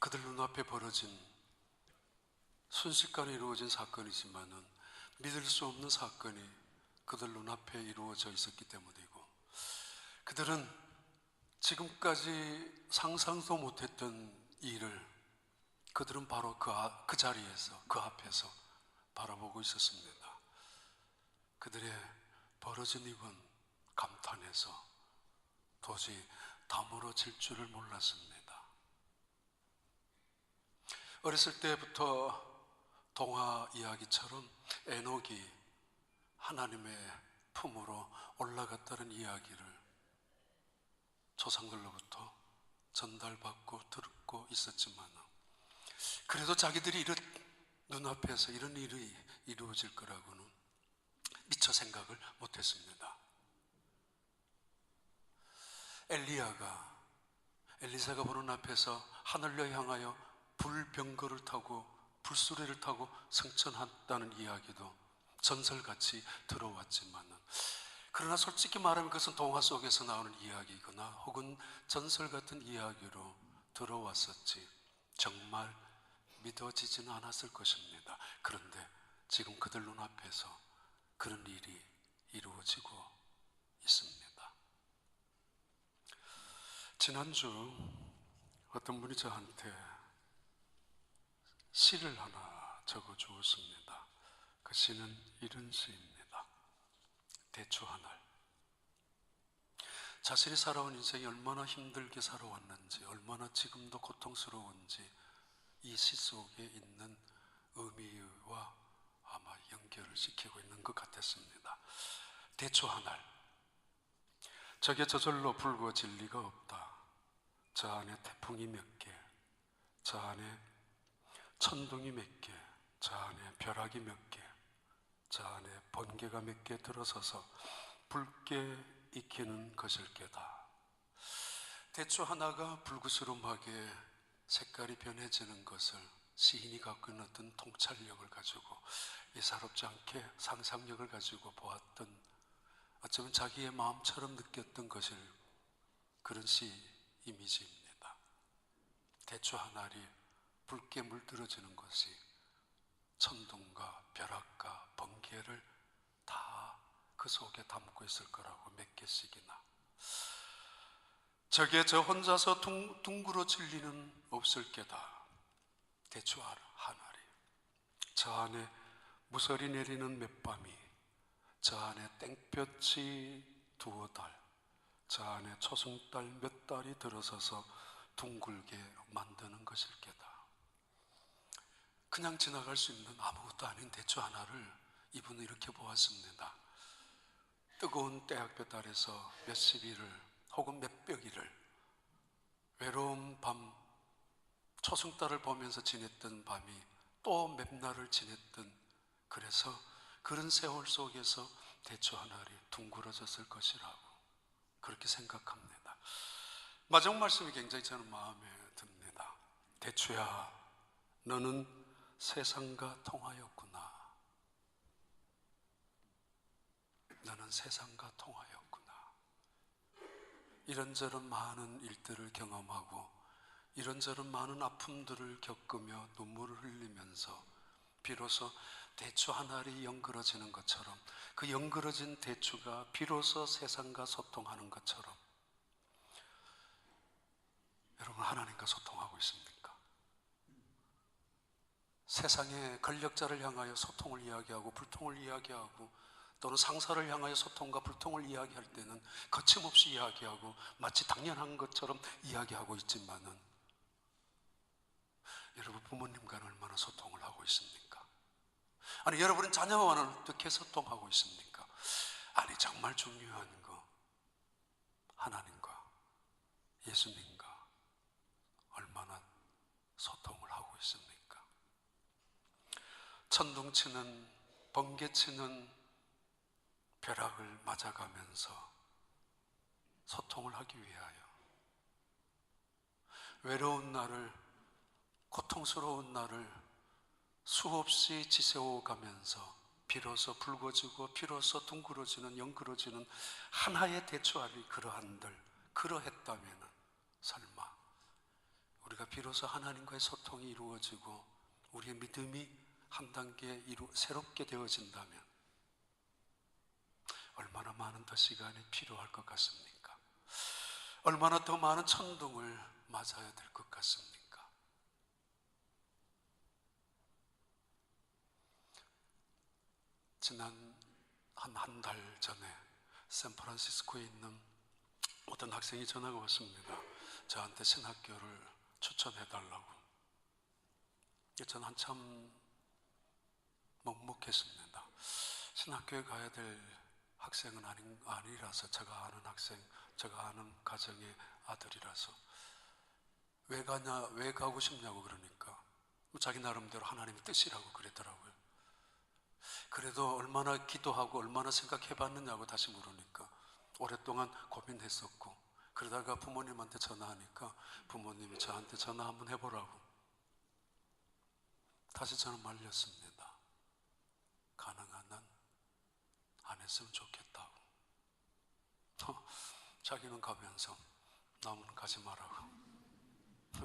그들 눈앞에 벌어진 순식간에 이루어진 사건이지만은 믿을 수 없는 사건이 그들 눈앞에 이루어져 있었기 때문이고, 그들은 지금까지 상상도 못했던 일을 그들은 바로 그 자리에서, 그 앞에서 바라보고 있었습니다. 그들의 벌어진 입은 감탄해서 도저히 다물어질 줄을 몰랐습니다. 어렸을 때부터 동화 이야기처럼 에녹이 하나님의 품으로 올라갔다는 이야기를 조상들로부터 전달받고 듣고 있었지만, 그래도 자기들이 눈앞에서 이런 일이 이루어질 거라고는 미처 생각을 못했습니다. 엘리사가 보는 앞에서 하늘로 향하여 불병거를 타고 불수레를 타고 승천했다는 이야기도 전설같이 들어왔지만은, 그러나 솔직히 말하면 그것은 동화 속에서 나오는 이야기거나 혹은 전설 같은 이야기로 들어왔었지 정말 믿어지지는 않았을 것입니다. 그런데 지금 그들 눈앞에서 그런 일이 이루어지고 있습니다. 지난주 어떤 분이 저한테 시를 하나 적어 주었습니다. 그 시는 이런 시입니다. 대추 하늘. 자신이 살아온 인생이 얼마나 힘들게 살아왔는지, 얼마나 지금도 고통스러운지 이 시 속에 있는 의미와 아마 연결을 시키고 있는 것 같았습니다. 대추 하늘. 저게 저절로 불거질 리가 없다. 저 안에 태풍이 몇 개, 저 안에 천둥이 몇 개, 저 안에 벼락이 몇 개, 저 안에 번개가 몇 개 들어서서 붉게 익히는 것일 게다. 대추 하나가 불구스름하게 색깔이 변해지는 것을 시인이 갖고 있는 어떤 통찰력을 가지고, 예사롭지 않게 상상력을 가지고 보았던, 어쩌면 자기의 마음처럼 느꼈던 것을, 그런 시 이미지입니다. 대추 하늘이 붉게 물들어지는 것이 천둥과 벼락과 번개를 다 그 속에 담고 있을 거라고, 몇 개씩이나. 저게 저 혼자서 둥그러질 리는 없을 게다. 대추 하늘이 저 안에 무서리 내리는 몇 밤이, 저 안에 땡볕이 두어 달, 저 안에 초승달 몇 달이 들어서서 둥글게 만드는 것일 게다. 그냥 지나갈 수 있는 아무것도 아닌 대추 하나를 이분은 이렇게 보았습니다. 뜨거운 때학볕 아래서 몇십 일을 혹은 몇백 일을 외로운 밤, 초승달을 보면서 지냈던 밤이 또 몇 날을 지냈던, 그래서 그런 세월 속에서 대추 하늘이 둥그러졌을 것이라고 그렇게 생각합니다. 마지막 말씀이 굉장히 저는 마음에 듭니다. 대추야, 너는 세상과 통하였구나. 너는 세상과 통하였구나. 이런저런 많은 일들을 경험하고 이런저런 많은 아픔들을 겪으며 눈물을 흘리면서 비로소 대추 하늘이 연그러지는 것처럼, 그 연그러진 대추가 비로소 세상과 소통하는 것처럼, 여러분 하나님과 소통하고 있습니까? 세상의 권력자를 향하여 소통을 이야기하고 불통을 이야기하고, 또는 상사를 향하여 소통과 불통을 이야기할 때는 거침없이 이야기하고 마치 당연한 것처럼 이야기하고 있지만은, 여러분 부모님과는 얼마나 소통을 하고 있습니까? 아니 여러분은 자녀와는 어떻게 소통하고 있습니까? 아니 정말 중요한 거, 하나님과 예수님과 얼마나 소통을 하고 있습니까? 천둥치는, 번개치는 벼락을 맞아가면서 소통을 하기 위하여, 외로운 나를, 고통스러운 나를 수없이 지새워가면서 비로소 붉어지고 비로소 둥그러지는, 연그러지는 하나의 대추알이 그러한들, 그러했다면 설마 우리가 비로소 하나님과의 소통이 이루어지고 우리의 믿음이 한 단계 새롭게 되어진다면 얼마나 많은 더 시간이 필요할 것 같습니까? 얼마나 더 많은 천둥을 맞아야 될 것 같습니까? 지난 한 달 전에 샌프란시스코에 있는 어떤 학생이 전화가 왔습니다. 저한테 신학교를 추천해달라고. 저는 한참 먹먹했습니다. 신학교에 가야 될 학생은 아니라서, 제가 아는 학생, 제가 아는 가정의 아들이라서. 왜 가냐, 왜 가고 싶냐고 그러니까 자기 나름대로 하나님의 뜻이라고 그러더라고요. 그래도 얼마나 기도하고 얼마나 생각해봤느냐고 다시 물으니까 오랫동안 고민했었고, 그러다가 부모님한테 전화하니까 부모님이 저한테 전화 한번 해보라고. 다시 저는 말렸습니다. 가능한 한 안 했으면 좋겠다고. 자기는 가면서 남은 가지 말라고.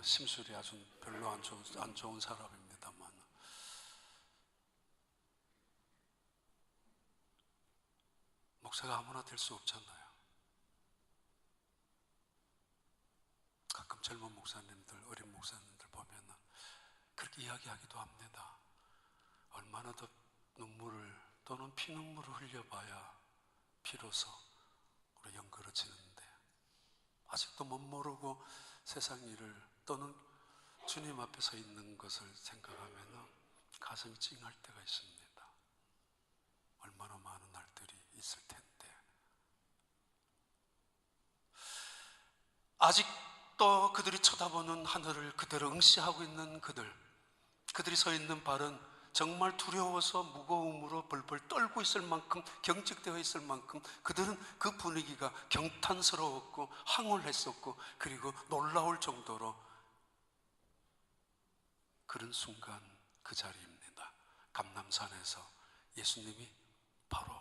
심술이 아주 별로 안 좋은 사람입니다만, 목사가 아무나 될 수 없잖아요. 가끔 젊은 목사님들, 어린 목사님들 보면은 그렇게 이야기하기도 합니다. 얼마나 더 눈물을 또는 피눈물을 흘려봐야 비로소 우리 영그러지는데, 아직도 못 모르고 세상 일을 또는 주님 앞에 서 있는 것을 생각하면 가슴이 찡할 때가 있습니다. 얼마나 많은 날들이 있을 텐데. 아직도 그들이 쳐다보는 하늘을 그대로 응시하고 있는 그들이 서 있는 발은 정말 두려워서 무거움으로 벌벌 떨고 있을 만큼, 경직되어 있을 만큼 그들은 그 분위기가 경탄스러웠고 황홀했었고, 그리고 놀라울 정도로 그런 순간 그 자리입니다. 감람산에서 예수님이 바로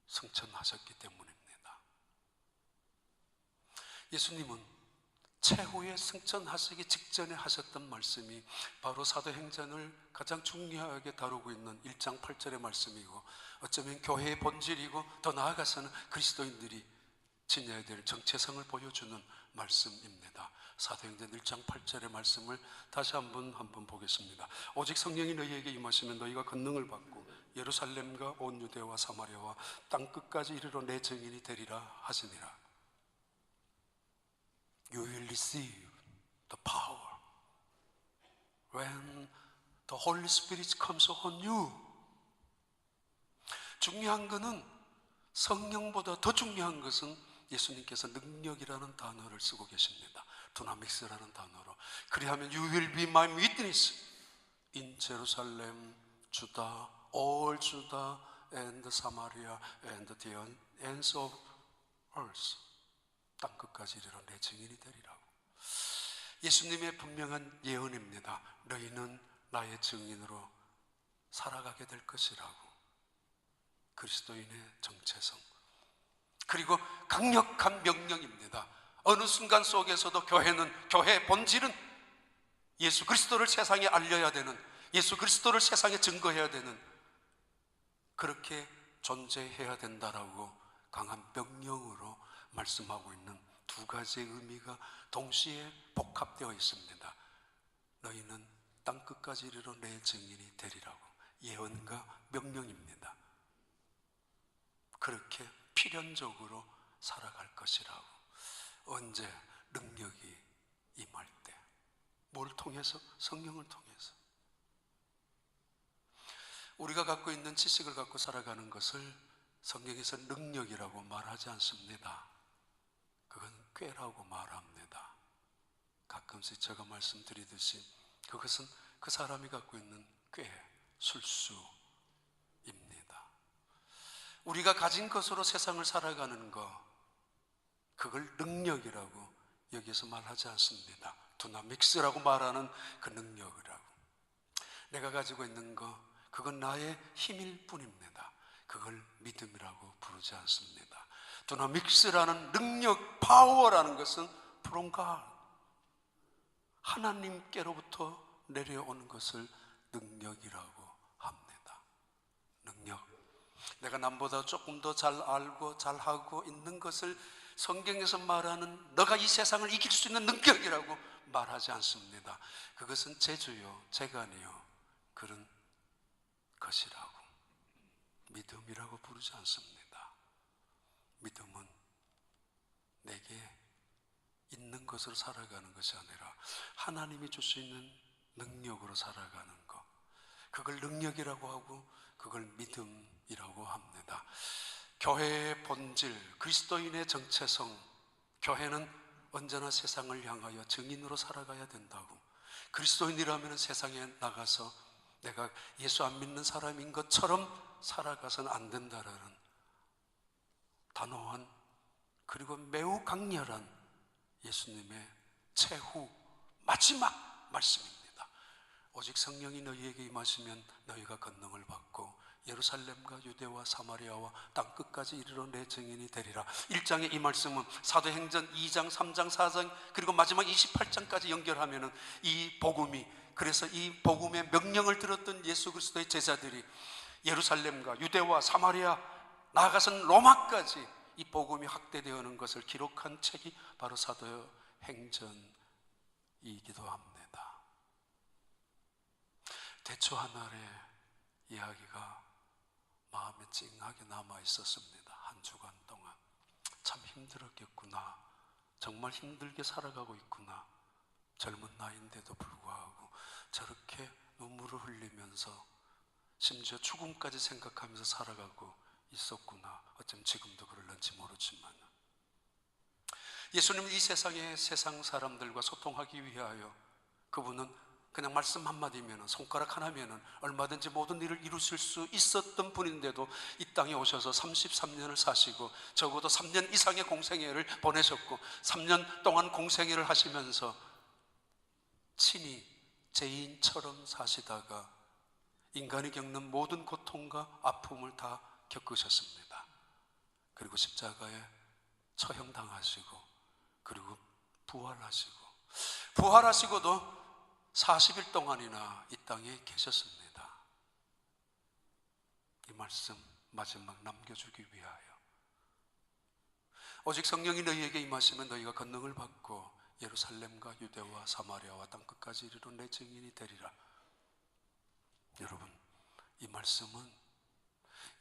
승천하셨기 때문입니다. 예수님은 최후의 승천하시기 직전에 하셨던 말씀이 바로 사도행전을 가장 중요하게 다루고 있는 1장 8절의 말씀이고, 어쩌면 교회의 본질이고 더 나아가서는 그리스도인들이 지녀야 될 정체성을 보여주는 말씀입니다. 사도행전 1장 8절의 말씀을 다시 한번 보겠습니다. 오직 성령이 너희에게 임하시면 너희가 권능을 받고 예루살렘과 온 유대와 사마리아와 땅끝까지 이르러 내 증인이 되리라 하시니라. You will receive the power when the Holy Spirit comes upon you. 중요한 것은, 성령보다 더 중요한 것은 예수님께서 능력이라는 단어를 쓰고 계십니다. 두나믹스라는 단어로. 그리하면 You will be my witness in Jerusalem, Judah, all Judah and Samaria and the ends of earth. 땅끝까지 이르러 내 증인이 되리라고. 예수님의 분명한 예언입니다. 너희는 나의 증인으로 살아가게 될 것이라고. 그리스도인의 정체성, 그리고 강력한 명령입니다. 어느 순간 속에서도 교회의 본질은 예수 그리스도를 세상에 알려야 되는, 예수 그리스도를 세상에 증거해야 되는, 그렇게 존재해야 된다라고 강한 명령으로 말씀하고 있는 두 가지의 의미가 동시에 복합되어 있습니다. 너희는 땅끝까지 이르러 내 증인이 되리라고. 예언과 명령입니다. 그렇게 필연적으로 살아갈 것이라고. 언제? 능력이 임할 때. 뭘 통해서? 성령을 통해서. 우리가 갖고 있는 지식을 갖고 살아가는 것을 성경에서 능력이라고 말하지 않습니다. 그건 꾀라고 말합니다. 가끔씩 제가 말씀드리듯이 그것은 그 사람이 갖고 있는 꾀, 술수입니다. 우리가 가진 것으로 세상을 살아가는 것, 그걸 능력이라고 여기서 말하지 않습니다. 두나믹스라고 말하는 그 능력이라고. 내가 가지고 있는 것, 그건 나의 힘일 뿐입니다. 그걸 믿음이라고 부르지 않습니다. 두나믹스라는 능력, 파워라는 것은 from God, 하나님께로부터 내려오는 것을 능력이라고 합니다. 능력. 내가 남보다 조금 더 잘 알고 잘하고 있는 것을 성경에서 말하는 너가 이 세상을 이길 수 있는 능력이라고 말하지 않습니다. 그것은 재주요, 재간이요, 그런 것이라고, 믿음이라고 부르지 않습니다. 믿음은 내게 있는 것으로 살아가는 것이 아니라 하나님이 줄 수 있는 능력으로 살아가는 것, 그걸 능력이라고 하고 그걸 믿음이라고 합니다. 교회의 본질, 그리스도인의 정체성, 교회는 언제나 세상을 향하여 증인으로 살아가야 된다고, 그리스도인이라면 세상에 나가서 내가 예수 안 믿는 사람인 것처럼 살아가서는 안 된다라는 단호한 그리고 매우 강렬한 예수님의 최후 마지막 말씀입니다. 오직 성령이 너희에게 임하시면 너희가 권능을 받고 예루살렘과 유대와 사마리아와 땅끝까지 이르러 내 증인이 되리라. 1장의 이 말씀은 사도행전 2장, 3장, 4장 그리고 마지막 28장까지 연결하면 이 복음이, 그래서 이 복음의 명령을 들었던 예수 그리스도의 제자들이 예루살렘과 유대와 사마리아, 나아가서는 로마까지 이 복음이 확대되어오는 것을 기록한 책이 바로 사도행전이기도 합니다. 대초 하늘의 이야기가 마음에 찡하게 남아 있었습니다. 한 주간 동안 참 힘들었겠구나, 정말 힘들게 살아가고 있구나, 젊은 나이인데도 불구하고 저렇게 눈물을 흘리면서 심지어 죽음까지 생각하면서 살아가고 있었구나. 어쩜 지금도 그럴런지 모르지만 예수님은 이 세상의 세상 사람들과 소통하기 위하여, 그분은 그냥 말씀 한마디면, 손가락 하나면 얼마든지 모든 일을 이루실 수 있었던 분인데도 이 땅에 오셔서 33년을 사시고 적어도 3년 이상의 공생애를 보내셨고 3년 동안 공생애를 하시면서 친히 죄인처럼 사시다가 인간이 겪는 모든 고통과 아픔을 다 겪으셨습니다. 그리고 십자가에 처형당하시고 그리고 부활하시고도 40일 동안이나 이 땅에 계셨습니다. 이 말씀 마지막 남겨주기 위하여, 오직 성령이 너희에게 임하시면 너희가 권능을 받고 예루살렘과 유대와 사마리아와 땅끝까지 이르러 내 증인이 되리라. 여러분, 이 말씀은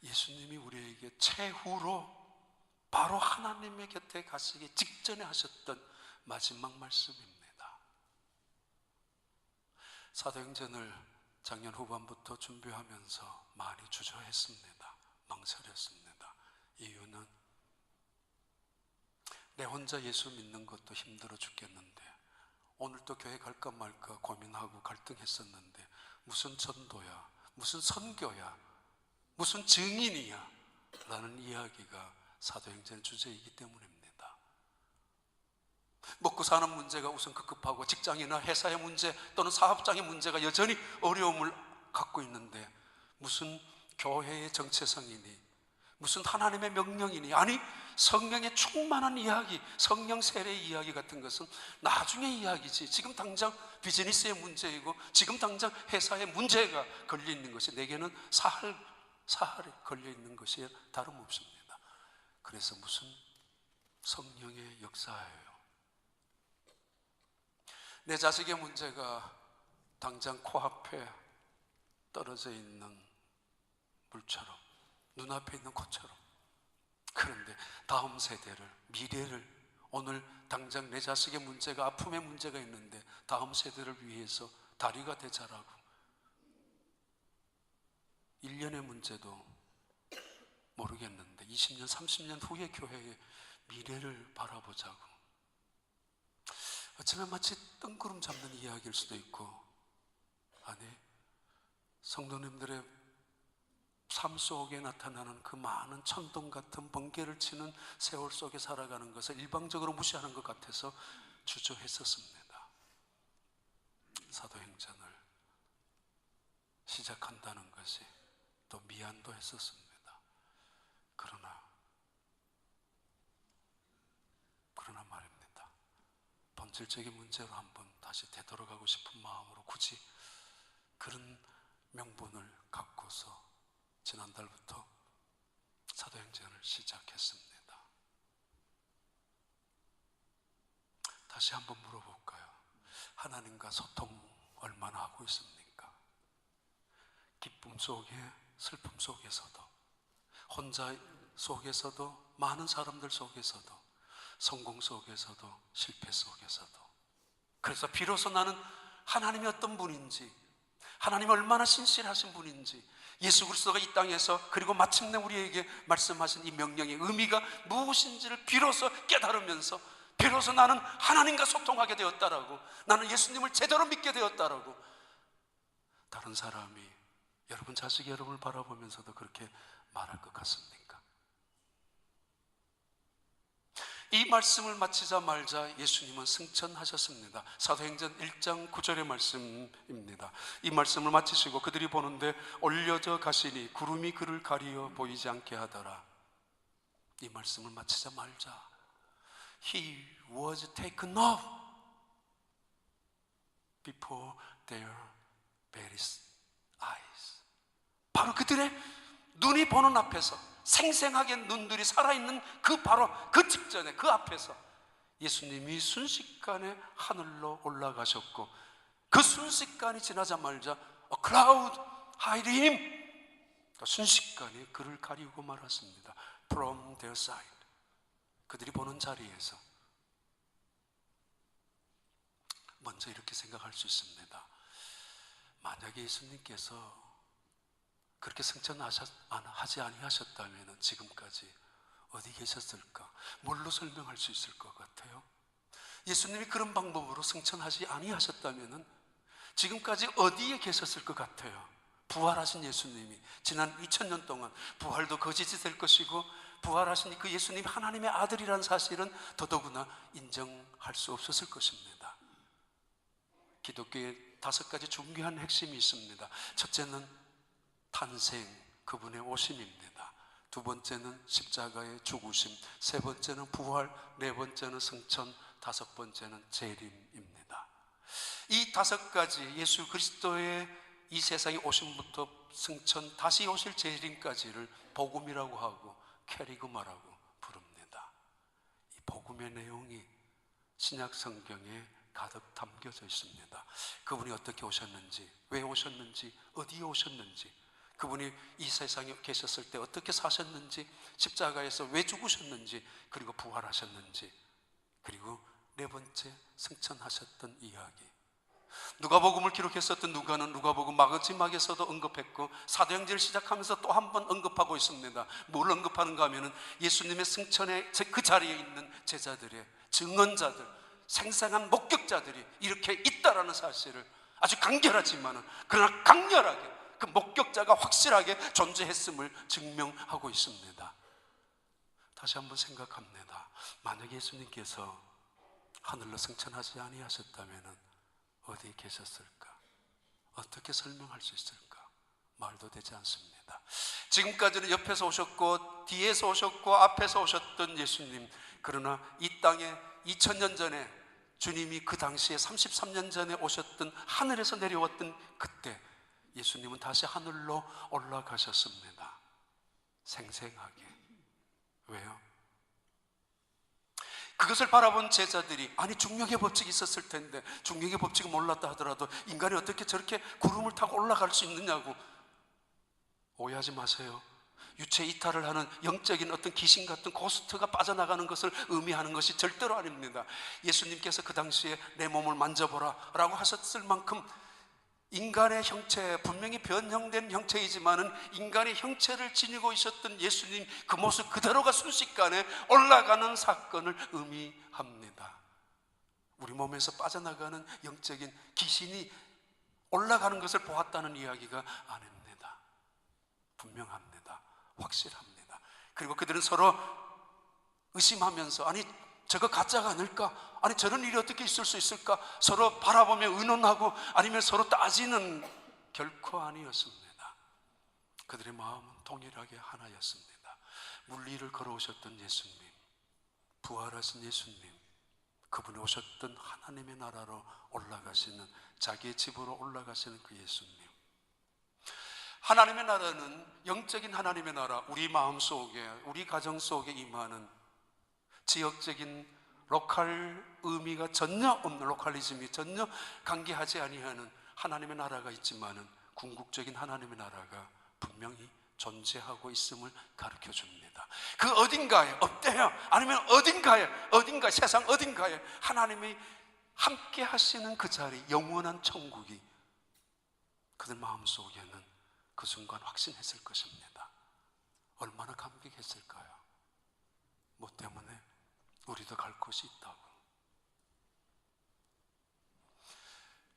예수님이 우리에게 최후로 바로 하나님의 곁에 가시기 직전에 하셨던 마지막 말씀입니다. 사도행전을 작년 후반부터 준비하면서 많이 주저했습니다. 망설였습니다. 이유는 내 혼자 예수 믿는 것도 힘들어 죽겠는데, 오늘도 교회 갈까 말까 고민하고 갈등했었는데 무슨 전도야, 무슨 선교야, 무슨 증인이야 라는 이야기가 사도행전 주제이기 때문입니다. 먹고 사는 문제가 우선 급급하고 직장이나 회사의 문제 또는 사업장의 문제가 여전히 어려움을 갖고 있는데 무슨 교회의 정체성이니, 무슨 하나님의 명령이니, 아니 성령의 충만한 이야기, 성령 세례의 이야기 같은 것은 나중의 이야기지, 지금 당장 비즈니스의 문제이고 지금 당장 회사의 문제가 걸려있는 것이 내게는 사활에 걸려있는 것이 다름없습니다. 그래서 무슨 성령의 역사예요. 내 자식의 문제가 당장 코앞에 떨어져 있는 물처럼, 눈앞에 있는 꽃처럼, 그런데 다음 세대를, 미래를, 오늘 당장 내 자식의 문제가, 아픔의 문제가 있는데 다음 세대를 위해서 다리가 되자라고, 1년의 문제도 모르겠는데 20년, 30년 후의 교회의 미래를 바라보자고. 어쩌면 마치 뜬구름 잡는 이야기일 수도 있고, 아니 성도님들의 삶 속에 나타나는 그 많은 천둥 같은 번개를 치는 세월 속에 살아가는 것을 일방적으로 무시하는 것 같아서 주저했었습니다. 사도행전을 시작한다는 것이 또 미안도 했었습니다. 그러나 말입니다, 본질적인 문제로 한번 다시 되돌아가 명분을 갖고서 지난달부터 사도행전을 시작했습니다. 다시 한번 물어볼까요? 하나님과 소통 얼마나 하고 있습니까? 기쁨 속에, 슬픔 속에서도, 혼자 속에서도, 많은 사람들 속에서도, 성공 속에서도, 실패 속에서도. 그래서 비로소 나는 하나님이 어떤 분인지, 하나님이 얼마나 신실하신 분인지, 예수 그리스도가 이 땅에서 그리고 마침내 우리에게 말씀하신 이 명령의 의미가 무엇인지를 비로소 깨달으면서 비로소 나는 하나님과 소통하게 되었다라고, 나는 예수님을 제대로 믿게 되었다라고, 다른 사람이 여러분 자식이 여러분을 바라보면서도 그렇게 말할 것 같습니까? 이 말씀을 마치자 말자 예수님은 승천하셨습니다. 사도행전 1장 9절의 말씀입니다. 이 말씀을 마치시고 그들이 보는데 올려져 가시니 구름이 그를 가리어 보이지 않게 하더라. 이 말씀을 마치자 말자 He was taken up before their very eyes. 바로 그들의 눈이 보는 앞에서, 생생하게 눈들이 살아있는 그 바로 그 직전에, 그 앞에서 예수님이 순식간에 하늘로 올라가셨고, 그 순식간이 지나자마자 A cloud hid him. 순식간에 그를 가리고 말았습니다. From their side. 그들이 보는 자리에서. 먼저 이렇게 생각할 수 있습니다. 만약에 예수님께서 그렇게 승천하지 아니하셨다면 지금까지 어디 계셨을까? 뭘로 설명할 수 있을 것 같아요? 예수님이 그런 방법으로 승천하지 아니하셨다면 지금까지 어디에 계셨을 것 같아요? 부활하신 예수님이 지난 2000년 동안 부활도 거짓이 될 것이고, 부활하신 그 예수님이 하나님의 아들이라는 사실은 더더구나 인정할 수 없었을 것입니다. 기독교의 5가지 중요한 핵심이 있습니다. 첫째는 탄생, 그분의 오심입니다. 두 번째는 십자가의 죽으심, 세 번째는 부활, 네 번째는 승천, 다섯 번째는 재림입니다. 이 5가지 예수 그리스도의 이 세상에 오심부터 승천, 다시 오실 재림까지를 복음이라고 하고 캐리그마라고 부릅니다. 이 복음의 내용이 신약 성경에 가득 담겨져 있습니다. 그분이 어떻게 오셨는지, 왜 오셨는지, 어디에 오셨는지, 그분이 이 세상에 계셨을 때 어떻게 사셨는지, 십자가에서 왜 죽으셨는지, 그리고 부활하셨는지, 그리고 네 번째 승천하셨던 이야기. 누가복음을 기록했었던 누가는 누가복음 마지막에서도 언급했고, 사도행전을 시작하면서 또 한 번 언급하고 있습니다. 뭘 언급하는가 하면은 예수님의 승천의 그 자리에 있는 제자들의 증언자들, 생생한 목격자들이 이렇게 있다라는 사실을 아주 간결하지만은 그러나 강렬하게 그 목격자가 확실하게 존재했음을 증명하고 있습니다. 다시 한번 생각합니다. 만약에 예수님께서 하늘로 승천하지 아니하셨다면 어디에 계셨을까? 어떻게 설명할 수 있을까? 말도 되지 않습니다. 지금까지는 옆에서 오셨고 뒤에서 오셨고 앞에서 오셨던 예수님, 그러나 이 땅에 2000년 전에 주님이 그 당시에 33년 전에 오셨던, 하늘에서 내려왔던 그때 예수님은 다시 하늘로 올라가셨습니다. 생생하게. 왜요? 그것을 바라본 제자들이, 아니 중력의 법칙이 있었을 텐데 중력의 법칙을 몰랐다 하더라도 인간이 어떻게 저렇게 구름을 타고 올라갈 수 있느냐고. 오해하지 마세요. 유체 이탈을 하는 영적인 어떤 귀신 같은 고스트가 빠져나가는 것을 의미하는 것이 절대로 아닙니다. 예수님께서 그 당시에 내 몸을 만져보라 라고 하셨을 만큼 인간의 형체, 분명히 변형된 형체이지만은 인간의 형체를 지니고 있었던 예수님, 그 모습 그대로가 순식간에 올라가는 사건을 의미합니다. 우리 몸에서 빠져나가는 영적인 귀신이 올라가는 것을 보았다는 이야기가 아닙니다. 분명합니다. 확실합니다. 그리고 그들은 서로 의심하면서, 아니 저거 가짜가 아닐까? 아니 저런 일이 어떻게 있을 수 있을까? 서로 바라보며 의논하고 아니면 서로 따지는 결코 아니었습니다. 그들의 마음은 동일하게 하나였습니다. 물리를 걸어오셨던 예수님, 부활하신 예수님, 그분이 오셨던 하나님의 나라로 올라가시는, 자기의 집으로 올라가시는 그 예수님, 하나님의 나라는 영적인 하나님의 나라, 우리 마음 속에, 우리 가정 속에 임하는 지역적인 로컬 의미가 전혀 없는, 로컬리즘이 전혀 관계하지 아니하는 하나님의 나라가 있지만은 궁극적인 하나님의 나라가 분명히 존재하고 있음을 가르쳐 줍니다. 그 어딘가에, 없대요. 아니면 어딘가에, 세상 어딘가에 하나님이 함께 하시는 그 자리, 영원한 천국이 그들 마음속에는 그 순간 확신했을 것입니다. 얼마나 감격했을까요? 뭐 때문에? 우리도 갈 곳이 있다고.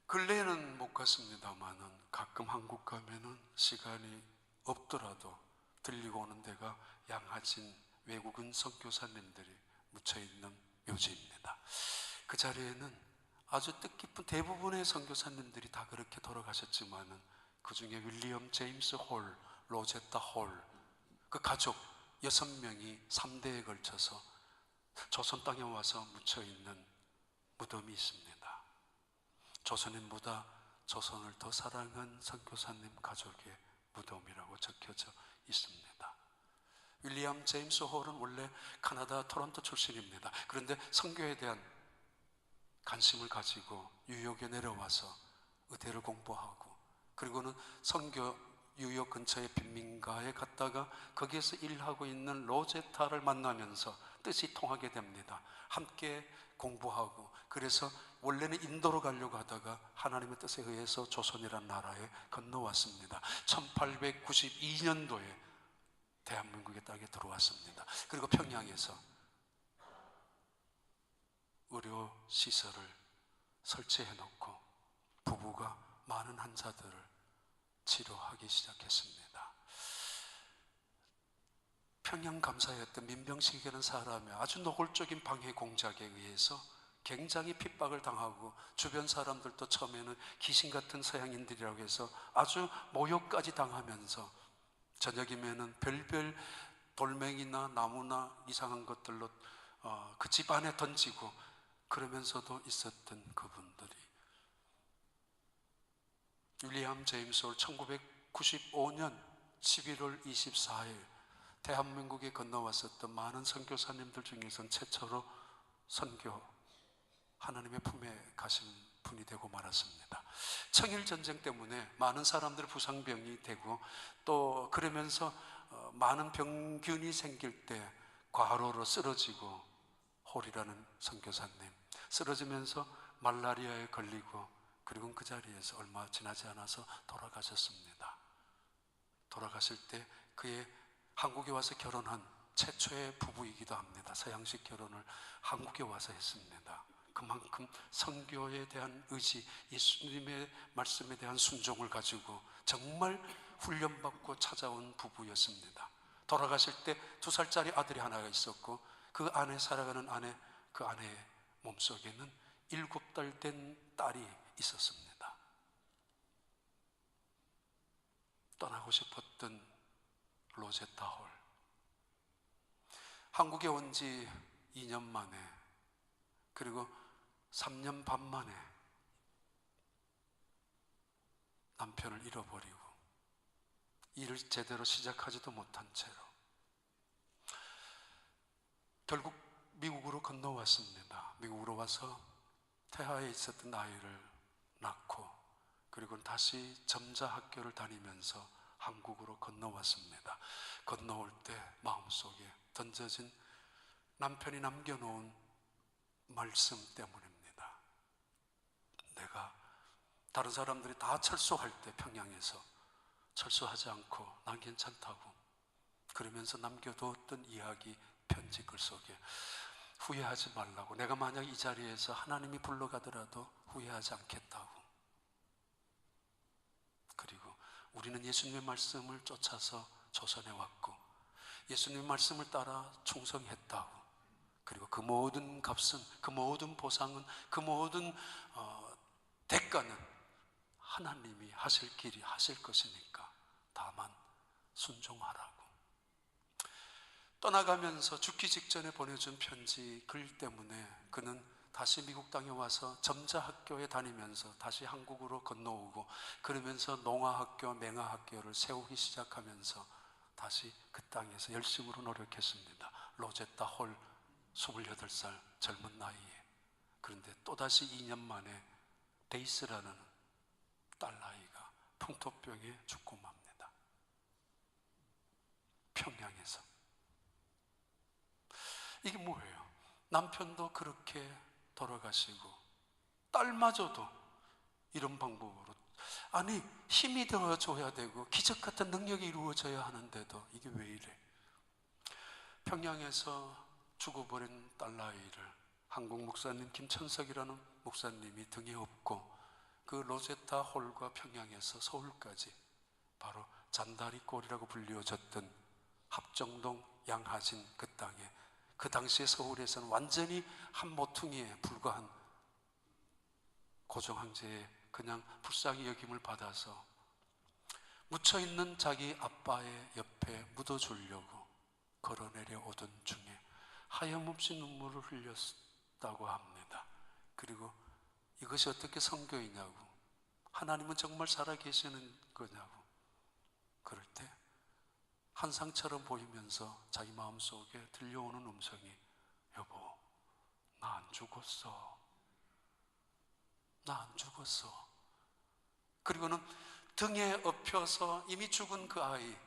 근래에는 못 갔습니다만은 가끔 한국 가면은 시간이 없더라도 들리고 오는 데가 양하진 외국인 선교사님들이 묻혀있는 묘지입니다. 그 자리에는 아주 뜻깊은 대부분의 선교사님들이 다 그렇게 돌아가셨지만은 그 중에 윌리엄 제임스 홀, 로제타 홀, 그 가족 6명이 3대에 걸쳐서 조선 땅에 와서 묻혀있는 무덤이 있습니다. 조선인보다 조선을 더 사랑한 선교사님 가족의 무덤이라고 적혀져 있습니다. 윌리엄 제임스 홀은 원래 캐나다 토론토 출신입니다. 그런데 선교에 대한 관심을 가지고 뉴욕에 내려와서 의대를 공부하고, 그리고는 선교 뉴욕 근처의 빈민가에 갔다가 거기에서 일하고 있는 로제타를 만나면서 뜻이 통하게 됩니다. 함께 공부하고, 그래서 원래는 인도로 가려고 하다가 하나님의 뜻에 의해서 조선이라는 나라에 건너왔습니다. 1892년도에 대한민국의 땅에 들어왔습니다. 그리고 평양에서 의료시설을 설치해 놓고 부부가 많은 환자들을 치료하기 시작했습니다. 평양 감사였던 민병식이라는 사람이 아주 노골적인 방해 공작에 의해서 굉장히 핍박을 당하고, 주변 사람들도 처음에는 귀신 같은 서양인들이라고 해서 아주 모욕까지 당하면서 저녁이면은 별별 돌멩이나 나무나 이상한 것들로 그 집 안에 던지고 그러면서도 있었던 그분들이, 윌리엄 제임스 홀 1995년 11월 24일 대한민국에 건너왔었던 많은 선교사님들 중에서는 최초로 선교 하나님의 품에 가신 분이 되고 말았습니다. 청일전쟁 때문에 많은 사람들이 부상병이 되고, 또 그러면서 많은 병균이 생길 때 과로로 쓰러지고, 홀이라는 선교사님 쓰러지면서 말라리아에 걸리고, 그리고 그 자리에서 얼마 지나지 않아서 돌아가셨습니다. 돌아가실 때 그의 한국에 와서 결혼한 최초의 부부이기도 합니다. 서양식 결혼을 한국에 와서 했습니다. 그만큼 선교에 대한 의지, 예수님의 말씀에 대한 순종을 가지고 정말 훈련받고 찾아온 부부였습니다. 돌아가실 때 2살짜리 아들이 하나가 있었고, 그 안에 살아가는 그 아내의 몸속에는 7달 된 딸이 있었습니다. 떠나고 싶었던 로제타 홀, 한국에 온 지 2년 만에, 그리고 3년 반 만에 남편을 잃어버리고 일을 제대로 시작하지도 못한 채로 결국 미국으로 건너왔습니다. 미국으로 와서 태아에 있었던 아이를 낳고, 그리고 다시 점자 학교를 다니면서 한국으로 건너왔습니다. 건너올 때 마음속에 던져진 남편이 남겨놓은 말씀 때문입니다. 내가 다른 사람들이 다 철수할 때 평양에서 철수하지 않고 난 괜찮다고 그러면서 남겨두었던 이야기, 편지 글 속에 후회하지 말라고, 내가 만약 이 자리에서 하나님이 불러가더라도 후회하지 않겠다고. 그리고 우리는 예수님의 말씀을 쫓아서 조선에 왔고 예수님의 말씀을 따라 충성했다고. 그리고 그 모든 값은, 그 모든 보상은, 그 모든 대가는 하나님이 하실 길이 하실 것이니까 다만 순종하라고. 떠나가면서 죽기 직전에 보내준 편지 글 때문에 그는 다시 미국 땅에 와서 점자학교에 다니면서 다시 한국으로 건너오고, 그러면서 농아학교, 맹아학교를 세우기 시작하면서 다시 그 땅에서 열심으로 노력했습니다. 로제타 홀 28살 젊은 나이에. 그런데 또다시 2년 만에 데이스라는 딸아이가 풍토병에 죽고 맙니다. 평양에서. 이게 뭐예요? 남편도 그렇게 돌아가시고 딸마저도 이런 방법으로, 아니 힘이 되어줘야 되고 기적 같은 능력이 이루어져야 하는데도 이게 왜 이래? 평양에서 죽어버린 딸아이를 한국 목사님 김천석이라는 목사님이 등에 업고 그 로제타 홀과 평양에서 서울까지, 바로 잔다리꼴이라고 불리워졌던 합정동 양하진 그 땅에, 그 당시에 서울에서는 완전히 한 모퉁이에 불과한 고종황제의 그냥 불쌍히 여김을 받아서 묻혀있는 자기 아빠의 옆에 묻어주려고 걸어내려 오던 중에 하염없이 눈물을 흘렸다고 합니다. 그리고 이것이 어떻게 선교이냐고, 하나님은 정말 살아계시는 거냐고, 그럴 때 환상처럼 보이면서 자기 마음속에 들려오는 음성이, 여보, 나 안 죽었어. 나 안 죽었어. 그리고는 등에 엎혀서 이미 죽은 그 아이,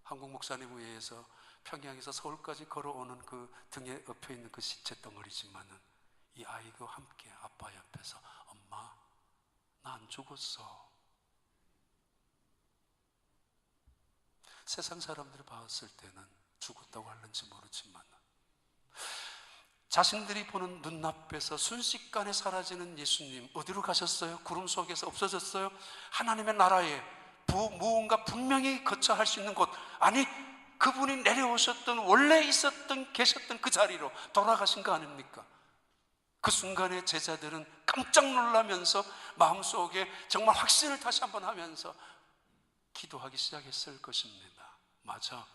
한국 목사님 의해서 평양에서 서울까지 걸어오는 그 등에 엎혀있는 그 시체 덩어리지만은 이 아이가 함께 아빠 옆에서, 엄마, 나 안 죽었어. 세상 사람들이 봤을 때는 죽었다고 할는지 모르지만 자신들이 보는 눈앞에서 순식간에 사라지는 예수님, 어디로 가셨어요? 구름 속에서 없어졌어요? 하나님의 나라에 무언가 분명히 거처할 수 있는 곳, 아니 그분이 내려오셨던, 원래 있었던 계셨던 그 자리로 돌아가신 거 아닙니까? 그 순간에 제자들은 깜짝 놀라면서 마음속에 정말 확신을 다시 한번 하면서 기도하기 시작했을 것입니다. 맞아,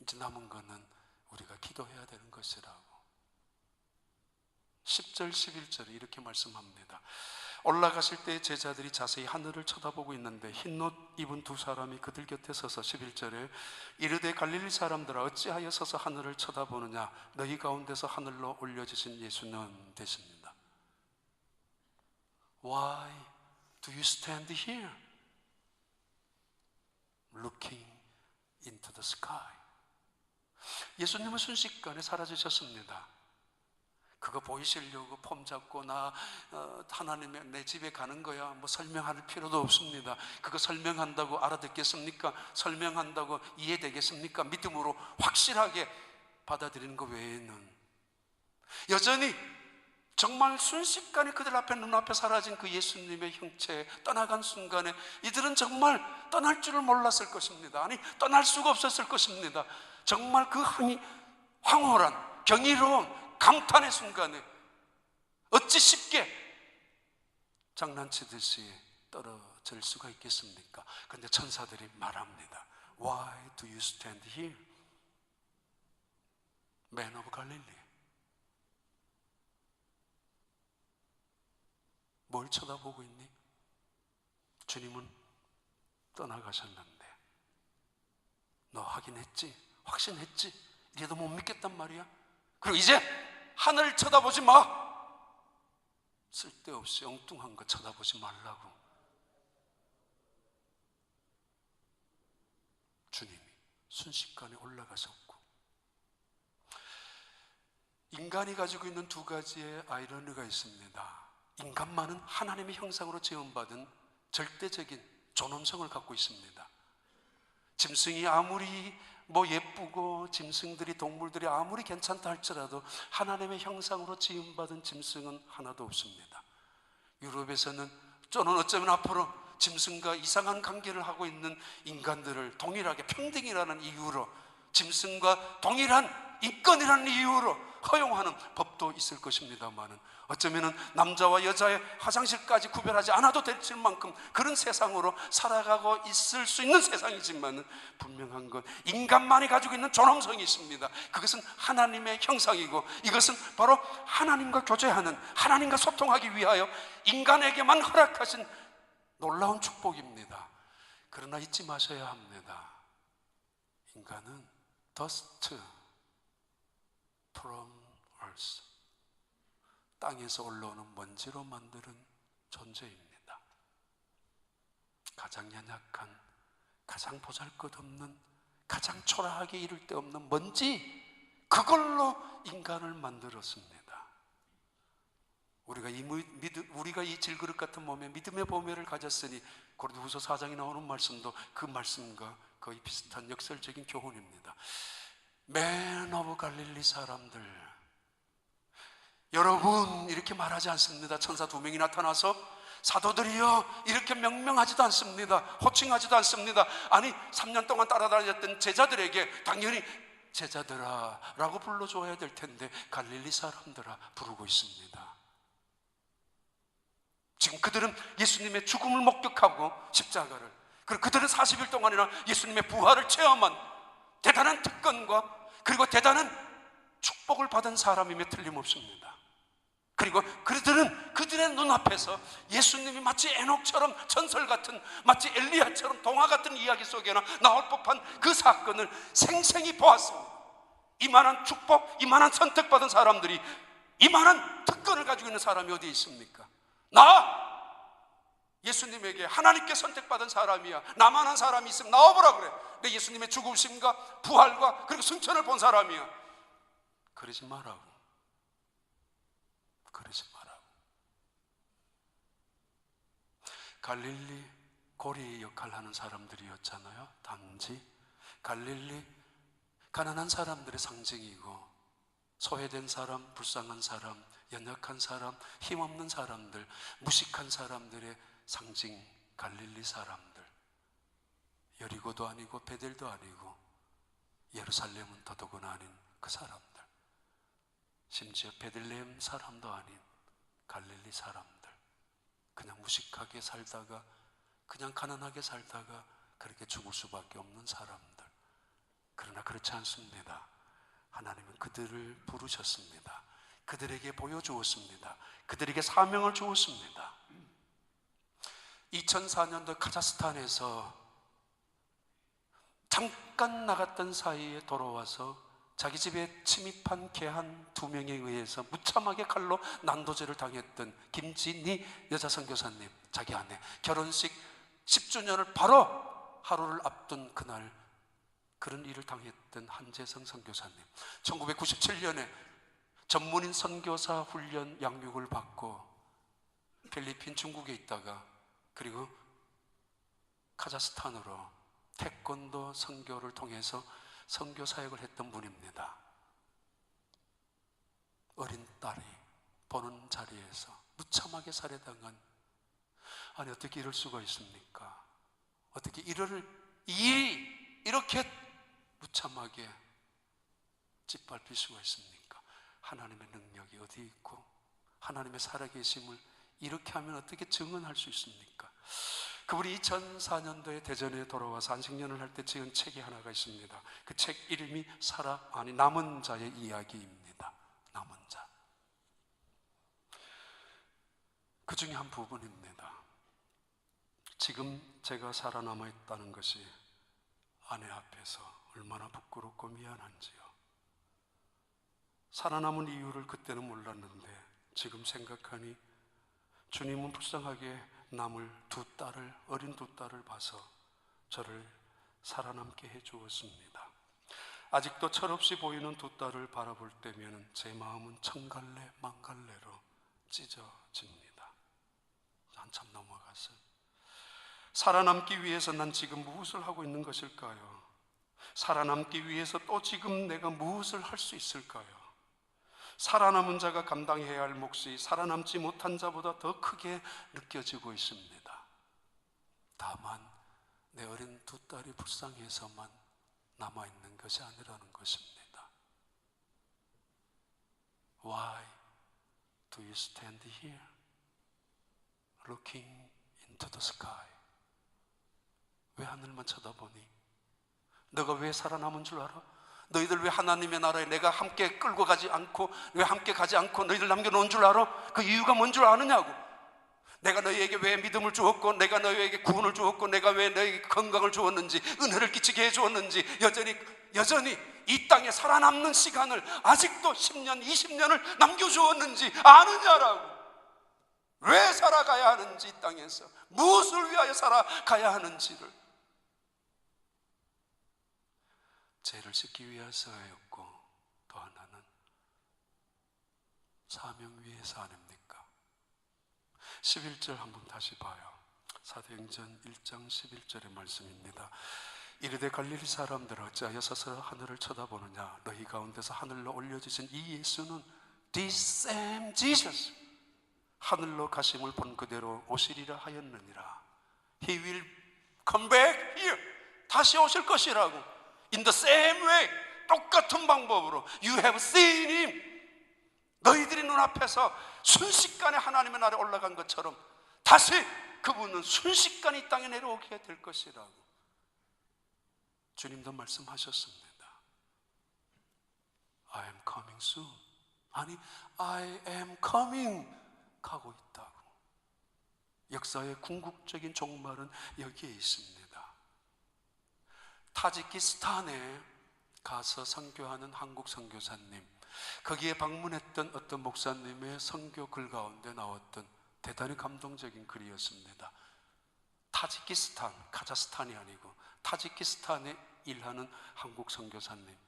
이제 남은 거는 우리가 기도해야 되는 것이라고. 10절 11절에 이렇게 말씀합니다. 올라가실 때 제자들이 자세히 하늘을 쳐다보고 있는데 흰 옷 입은 두 사람이 그들 곁에 서서 11절에 이르되 갈릴리 사람들아 어찌하여 서서 하늘을 쳐다보느냐, 너희 가운데서 하늘로 올려지신 예수는 되십니다. Why do you stand here looking into the sky? 예수님은 순식간에 사라지셨습니다. 그거 보이시려고 폼 잡고 하나님의 내 집에 가는 거야 뭐 설명할 필요도 없습니다. 그거 설명한다고 알아듣겠습니까? 설명한다고 이해되겠습니까? 믿음으로 확실하게 받아들이는 것 외에는 여전히 정말 순식간에 그들 앞에, 눈앞에 사라진 그 예수님의 형체에 떠나간 순간에 이들은 정말 떠날 줄을 몰랐을 것입니다. 아니 떠날 수가 없었을 것입니다. 정말 그 황홀한 경이로운 감탄의 순간에 어찌 쉽게 장난치듯이 떨어질 수가 있겠습니까? 그런데 천사들이 말합니다. Why do you stand here, man of Galilee? 뭘 쳐다보고 있니? 주님은 떠나가셨는데 너 확인했지? 확신했지? 이래도 못 믿겠단 말이야? 그리고 이제 하늘 쳐다보지 마. 쓸데없이 엉뚱한 거 쳐다보지 말라고. 주님이 순식간에 올라가셨고, 인간이 가지고 있는 두 가지의 아이러니가 있습니다. 인간만은 하나님의 형상으로 지음받은 절대적인 존엄성을 갖고 있습니다. 짐승이 아무리 예쁘고 짐승들이, 동물들이 아무리 괜찮다 할지라도 하나님의 형상으로 지음받은 짐승은 하나도 없습니다. 유럽에서는 또는 어쩌면 앞으로 짐승과 이상한 관계를 하고 있는 인간들을 동일하게 평등이라는 이유로, 짐승과 동일한 인권이라는 이유로 허용하는 법도 있을 것입니다만은, 어쩌면은 남자와 여자의 화장실까지 구별하지 않아도 될 만큼 그런 세상으로 살아가고 있을 수 있는 세상이지만은, 분명한 건 인간만이 가지고 있는 존엄성이 있습니다. 그것은 하나님의 형상이고, 이것은 바로 하나님과 교제하는, 하나님과 소통하기 위하여 인간에게만 허락하신 놀라운 축복입니다. 그러나 잊지 마셔야 합니다. 인간은 dust from earth, 땅에서 올라오는 먼지로 만드는 존재입니다. 가장 연약한, 가장 보잘것없는, 가장 초라하게 이를 데 없는 먼지, 그걸로 인간을 만들었습니다. 우리가 이 질그릇 같은 몸에 믿음의 보배를 가졌으니, 고린도후서 4장에 나오는 말씀도 그 말씀과 거의 비슷한 역설적인 교훈입니다. 맨 오브 갈릴리 사람들, 여러분 이렇게 말하지 않습니다. 천사 2명이 나타나서 사도들이여 이렇게 명명하지도 않습니다. 호칭하지도 않습니다. 아니 3년 동안 따라다녔던 제자들에게 당연히 제자들아 라고 불러줘야 될 텐데 갈릴리 사람들아 부르고 있습니다. 지금 그들은 예수님의 죽음을 목격하고 십자가를, 그리고 그들은 40일 동안이나 예수님의 부활을 체험한 대단한 특권과 그리고 대단한 축복을 받은 사람임에 틀림없습니다. 그리고 그들은 그들의 눈앞에서 예수님이 마치 에녹처럼 전설 같은, 마치 엘리야처럼 동화 같은 이야기 속에나 나올 법한 그 사건을 생생히 보았습니다. 이만한 축복, 이만한 선택받은 사람들이, 이만한 특권을 가지고 있는 사람이 어디 있습니까? 나 예수님에게 하나님께 선택받은 사람이야, 나만한 사람이 있으면 나와보라 그래. 내 예수님의 죽으심과 부활과 그리고 승천을 본 사람이야. 그러지 말라고, 그러지 말라고. 갈릴리 고리 역할을 하는 사람들이었잖아요. 단지 갈릴리 가난한 사람들의 상징이고, 소외된 사람, 불쌍한 사람, 연약한 사람, 힘없는 사람들, 무식한 사람들의 상징 갈릴리 사람들. 여리고도 아니고 베델도 아니고 예루살렘은 더더구나 아닌 그 사람들, 심지어 베들레헴 사람도 아닌 갈릴리 사람들, 그냥 무식하게 살다가, 그냥 가난하게 살다가 그렇게 죽을 수밖에 없는 사람들. 그러나 그렇지 않습니다. 하나님은 그들을 부르셨습니다. 그들에게 보여주었습니다. 그들에게 사명을 주었습니다. 2004년도 카자흐스탄에서 잠깐 나갔던 사이에 돌아와서 자기 집에 침입한 개한 2명에 의해서 무참하게 칼로 난도질을 당했던 김진희 여자 선교사님, 자기 아내 결혼식 10주년을 바로 하루를 앞둔 그날 그런 일을 당했던 한재성 선교사님, 1997년에 전문인 선교사 훈련 양육을 받고 필리핀, 중국에 있다가 그리고 카자흐스탄으로 태권도 선교를 통해서 선교 사역을 했던 분입니다. 어린 딸이 보는 자리에서 무참하게 살해당한, 아니 어떻게 이럴 수가 있습니까? 어떻게 이렇게 무참하게 짓밟힐 수가 있습니까? 하나님의 능력이 어디 있고 하나님의 살아계심을 이렇게 하면 어떻게 증언할 수 있습니까? 그분이 2004년도에 대전에 돌아와서 안식년을 할 때 지은 책이 하나가 있습니다. 그 책 이름이 남은 자의 이야기입니다. 남은 자. 그 중에 한 부분입니다. 지금 제가 살아남아 있다는 것이 아내 앞에서 얼마나 부끄럽고 미안한지요. 살아남은 이유를 그때는 몰랐는데 지금 생각하니 주님은 불쌍하게 남을 어린 두 딸을 봐서 저를 살아남게 해주었습니다. 아직도 철없이 보이는 두 딸을 바라볼 때면 제 마음은 천갈래 만갈래로 찢어집니다. 한참 넘어갔어요. 살아남기 위해서 난 지금 무엇을 하고 있는 것일까요? 살아남기 위해서 또 지금 내가 무엇을 할 수 있을까요? 살아남은 자가 감당해야 할 몫이 살아남지 못한 자보다 더 크게 느껴지고 있습니다. 다만 내 어린 두 딸이 불쌍해서만 남아있는 것이 아니라는 것입니다. Why do you stand here looking into the sky? 왜 하늘만 쳐다보니? 너가 왜 살아남은 줄 알아? 너희들 왜 하나님의 나라에 내가 함께 끌고 가지 않고, 왜 함께 가지 않고 너희들 남겨놓은 줄 알아? 그 이유가 뭔 줄 아느냐고. 내가 너희에게 왜 믿음을 주었고, 내가 너희에게 구원을 주었고, 내가 왜 너희에게 건강을 주었는지, 은혜를 끼치게 해주었는지, 여전히 이 땅에 살아남는 시간을 아직도 10년, 20년을 남겨주었는지 아느냐라고. 왜 살아가야 하는지, 이 땅에서 무엇을 위하여 살아가야 하는지를. 죄를 씻기 위해서였고, 또 하나는 사명 위해서 아닙니까? 11절 한번 다시 봐요. 사도행전 1장 11절의 말씀입니다. 이르되 갈릴리 사람들아, 어찌하여 서서 하늘을 쳐다보느냐? 너희 가운데서 하늘로 올려지신 이 예수는 this same Jesus, 하늘로 가심을 본 그대로 오시리라 하였느니라. He will come back here. 다시 오실 것이라고. In the same way, 똑같은 방법으로. You have seen him. 너희들이 눈앞에서 순식간에 하나님의 나라에 올라간 것처럼 다시 그분은 순식간에 이 땅에 내려오게 될 것이라고 주님도 말씀하셨습니다. I am coming soon. 아니, I am coming 가고 있다고. 역사의 궁극적인 종말은 여기에 있습니다. 타지키스탄에 가서 선교하는 한국 선교사님, 거기에 방문했던 어떤 목사님의 선교 글 가운데 나왔던 대단히 감동적인 글이었습니다. 타지키스탄, 카자흐스탄이 아니고 타지키스탄에 일하는 한국 선교사님,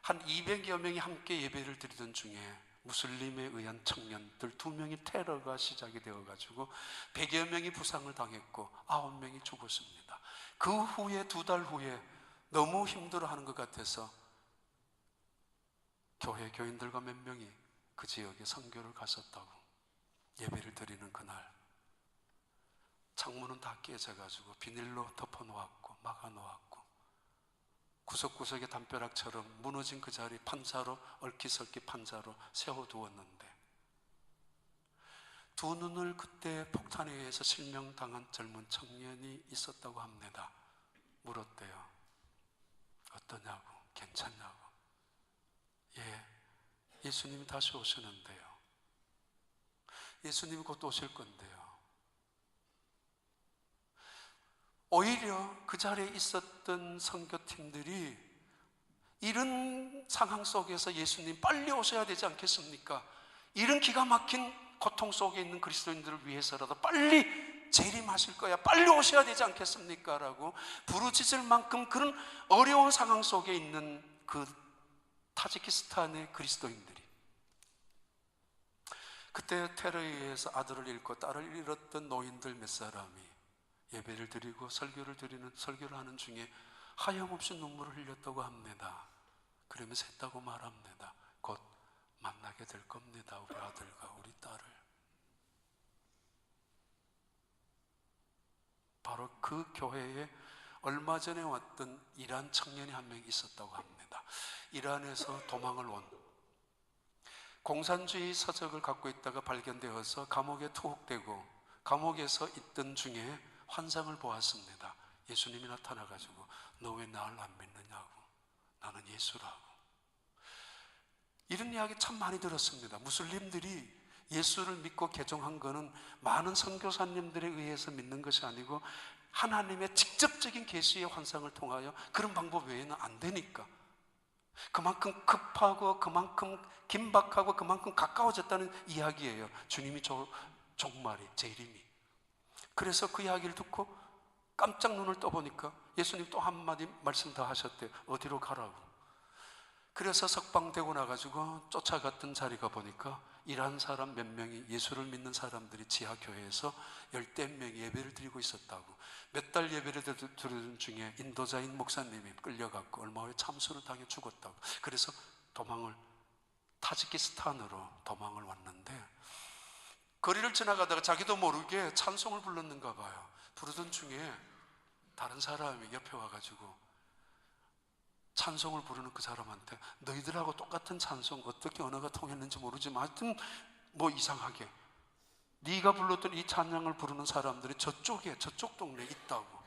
한 200여 명이 함께 예배를 드리던 중에 무슬림에 의한 청년들 2명이 테러가 시작이 되어가지고 100여 명이 부상을 당했고 9명이 죽었습니다. 그 후에 2달 후에 너무 힘들어하는 것 같아서 교회 교인들과 몇 명이 그 지역에 선교를 갔었다고. 예배를 드리는 그날 창문은 다 깨져가지고 비닐로 덮어놓았고 막아놓았고 구석구석에 담벼락처럼 무너진 그 자리 판자로, 얼기설기 판자로 세워두었는데, 두 눈을 그때 폭탄에 의해서 실명당한 젊은 청년이 있었다고 합니다. 물었대요. 어떠냐고, 괜찮냐고. 예, 예수님이 다시 오시는데요. 예수님이 곧 오실 건데요. 오히려 그 자리에 있었던 선교팀들이 이런 상황 속에서 예수님 빨리 오셔야 되지 않겠습니까? 이런 기가 막힌 고통 속에 있는 그리스도인들을 위해서라도 빨리 재림하실 거야, 빨리 오셔야 되지 않겠습니까? 라고 부르짖을 만큼 그런 어려운 상황 속에 있는 그 타지키스탄의 그리스도인들이, 그때 테러에 의해서 아들을 잃고 딸을 잃었던 노인들 몇 사람이 예배를 드리고 설교를 하는 중에 하염없이 눈물을 흘렸다고 합니다. 그러면서 했다고 말합니다. 곧 만나게 될 겁니다, 우리 아들과 우리 딸을. 바로 그 교회에 얼마 전에 왔던 이란 청년이 한 명 있었다고 합니다. 이란에서 도망을 온, 공산주의 서적을 갖고 있다가 발견되어서 감옥에 투옥되고 감옥에서 있던 중에 환상을 보았습니다. 예수님이 나타나가지고 너 왜 나를 안 믿느냐고, 나는 예수라고. 이런 이야기 참 많이 들었습니다. 무슬림들이 예수를 믿고 개종한 것은 많은 선교사님들에 의해서 믿는 것이 아니고 하나님의 직접적인 계시의 환상을 통하여, 그런 방법 외에는 안 되니까. 그만큼 급하고 그만큼 긴박하고 그만큼 가까워졌다는 이야기예요. 주님이 종말이, 재림이. 그래서 그 이야기를 듣고 깜짝 눈을 떠보니까 예수님 또 한마디 말씀 더 하셨대요. 어디로 가라고. 그래서 석방되고 나가지고 쫓아갔던 자리가 보니까 이란 사람 몇 명이, 예수를 믿는 사람들이 지하교회에서 10대 명이 예배를 드리고 있었다고. 몇 달 예배를 드리던 중에 인도자인 목사님이 끌려갔고 얼마 후에 참수를 당해 죽었다고. 그래서 타지키스탄으로 도망을 왔는데, 거리를 지나가다가 자기도 모르게 찬송을 불렀는가 봐요. 부르던 중에 다른 사람이 옆에 와가지고 찬송을 부르는 그 사람한테 너희들하고 똑같은 찬송 어떻게 언어가 통했는지 모르지만 하여튼 뭐 이상하게 네가 불렀던 이 찬양을 부르는 사람들이 저쪽 동네에 있다고.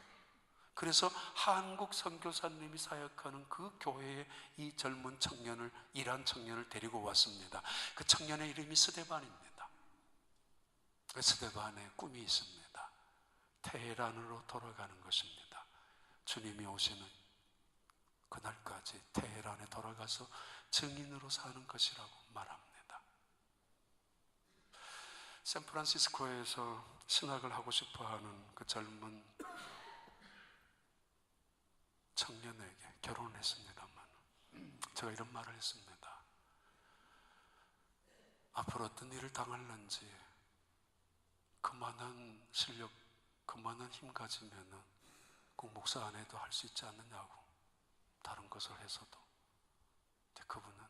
그래서 한국 선교사님이 사역하는 그 교회에 이 젊은 청년을, 이란 청년을 데리고 왔습니다. 그 청년의 이름이 스데반입니다. 스데반의 꿈이 있습니다. 테헤란으로 돌아가는 것입니다. 주님이 오시는 그날까지 테헤란에 돌아가서 증인으로 사는 것이라고 말합니다. 샌프란시스코에서 신학을 하고 싶어하는 그 젊은 청년에게 결혼을 했습니다만 제가 이런 말을 했습니다. 앞으로 어떤 일을 당할는지 그만한 실력, 그만한 힘 가지면은 꼭 목사 안 해도 할 수 있지 않느냐고, 다른 것을 해서도. 근데 그분은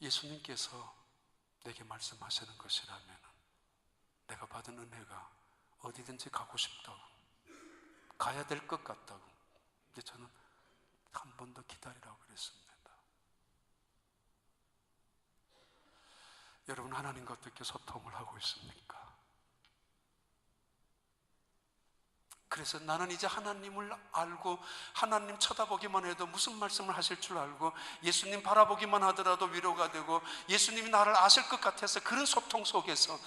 예수님께서 내게 말씀하시는 것이라면 내가 받은 은혜가 어디든지 가고 싶다고, 가야 될 것 같다고. 근데 저는 한 번 더 기다리라고 그랬습니다. 여러분, 하나님과 어떻게 소통을 하고 있습니까? 그래서 나는 이제 하나님을 알고, 하나님 쳐다보기만 해도 무슨 말씀을 하실 줄 알고, 예수님 바라보기만 하더라도 위로가 되고, 예수님이 나를 아실 것 같아서 그런 소통 속에서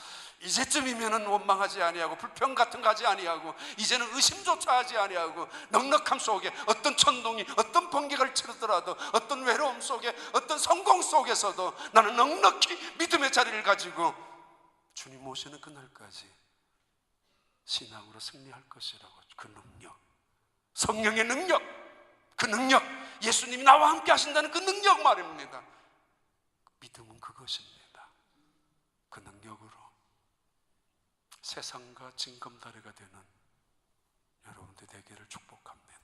이제쯤이면은 원망하지 아니하고 불평 같은 거 하지 아니하고 이제는 의심조차 하지 아니하고 넉넉함 속에 어떤 천둥이, 어떤 번개가 치르더라도, 어떤 외로움 속에, 어떤 성공 속에서도 나는 넉넉히 믿음의 자리를 가지고 주님 오시는 그날까지 신앙으로 승리할 것이라고. 그 능력, 성령의 능력, 그 능력, 예수님이 나와 함께 하신다는 그 능력 말입니다. 믿음은 그것입니다. 그 능력으로 세상과 징검다리가 되는 여러분들 되기를 축복합니다.